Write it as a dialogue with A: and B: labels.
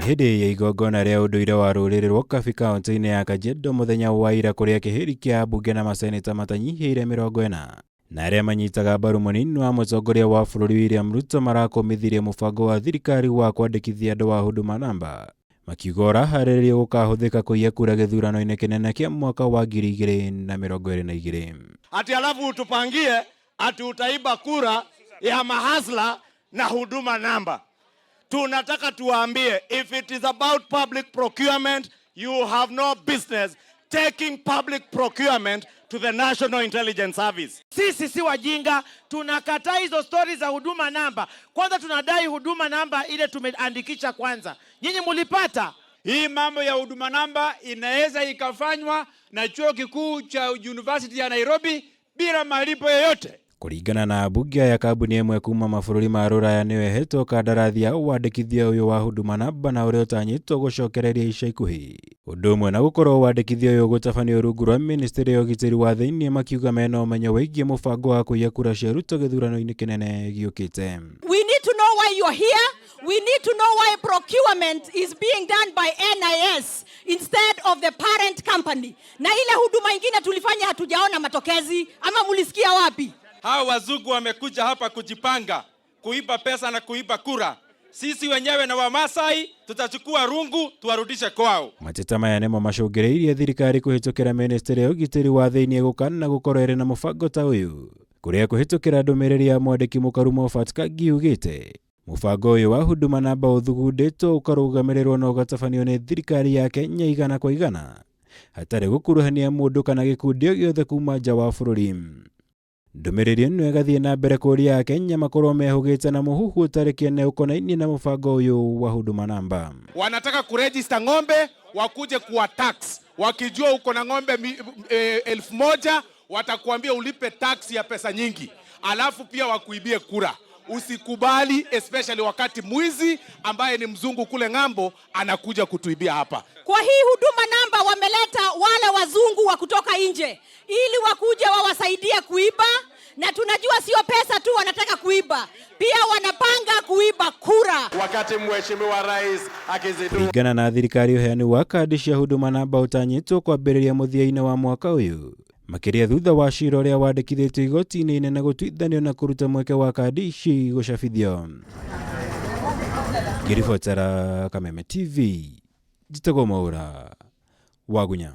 A: Hĩndĩ ya igongona rĩa ũndũire wa rũrĩrĩ rwa Kabi kaunti-inĩ ya Kajiado mũthenya wa ira kũrĩa kĩhĩri kĩa ambunge na maseneta matanyihĩire 40 na arĩa manyitaga mbaru mũnini wa mũtongoria wa bũrũri William Ruto marakũmithirie mũbango wa thirikari wa kwandĩkithia andũ wa Huduma Namba, makiuga ũraharĩrĩrio gũkahũthĩka kũiya kura gĩthurano-inĩ kĩnene kĩa mwaka wa 2022.
B: Ati alafu utupangie ati utaiba kura ya mahasla na Huduma Namba. Tunataka tuwaambie, if it is about public procurement, you have no business taking public procurement to the National Intelligence Service.
C: Sisi si wajinga, tunakataa hizo stories za Huduma Namba. Kwanza tunadai Huduma Namba ile tumeandikisha kwanza. Nyinyi mulipata?
D: Hii mambo ya Huduma Namba inaweza ikafanywa na chuo kikuu cha University ya Nairobi bila malipo yoyote.
A: Kũringana na ambunge ya kambuni ĩmwe kuma mabũrũri ma rũraya nĩyo ĩhetwo kandarathi ya wandĩkithia ũyũ wa Huduma Namba na ũrĩa ũtanyĩtwo gũcokereria ica ikuhĩ. Ũndũ ũmwe na gũkorwo wandĩkithia ũyũ gũtabanio rungu rwa Ministry ya ũgitĩri wa thĩinĩ makiuga mena ũmenyo wĩgiĩ mũbango wa kũiya kura cia Ruto gĩthurano-inĩ kĩnene gĩũkĩte.
E: We need to know why you're here. We need to know why procurement is being done by NIS instead of the parent company. Na ile huduma ingine tulifanya hatujaona matokezi, ama mulisikia wapi?
D: Hawa wazungu wamekuja hapa kujipanga, kuiba pesa na kuiba kura. Sisi wenyewe na Wamasai tutachukua rungu tuwarudishe kwao.
A: Mateta maya nĩmo macũngĩrĩirie thirikari kũhĩtũkĩra Ministry ya ũgitĩri wa thĩinĩ gũkana gũkorwo ĩrĩ na mũbango ta ũyũ, kũrĩa kũhĩtũkĩra ndũmĩrĩri ya mwandĩki mũkaru Moffat Kang'i ugĩte mũbango ũyũ wa Huduma Namba ũthugundĩtwo ũkarũgamĩrĩrwo na ũgatabanio nĩ thirikari ya Kenya 100% hatarĩ gũkuruhania mũndũ kana gĩkundi o gĩothe kuma nja wa bũrũri. Ndũmĩrĩri ĩno ĩgathiĩ na mbere kũria a Kenya makorwo mehũgĩte na mũhuhu ũtarĩ kĩene ũkonainie na mũbango ũyũ wa Huduma Namba.
B: Wanataka kuregister ng'ombe wakuje kuwa tax. Wakijua uko na ng'ombe 1000 watakuambia ulipe tax ya pesa nyingi. Alafu pia wakuibie kura. Usikubali, especially wakati mwizi ambaye ni mzungu kule ng'ambo anakuja kutuibia hapa.
E: Kwa hii Huduma Namba wameleta wale wazungu wa kutoka nje ili wakuje wawasaidie kuiba, na tunajua sio pesa tu wanataka kuiba, pia wanapanga kuiba kura.
B: Wakati mheshimiwa rais akizindua
A: kũringana na thirikari ũheani wa kandi cia Huduma Namba ũtanyĩtwo kwambĩrĩria mũthia-inĩ wa mwaka ũyũ, makĩria thutha wa cira ũrĩa wandĩkithĩtio igoti-inĩ inene gũtuithanio na kũruta mweke wa kandi ici gũcabithio. Ngĩribotera Kameme TV, njĩtagwo Mwaũra Wagunya.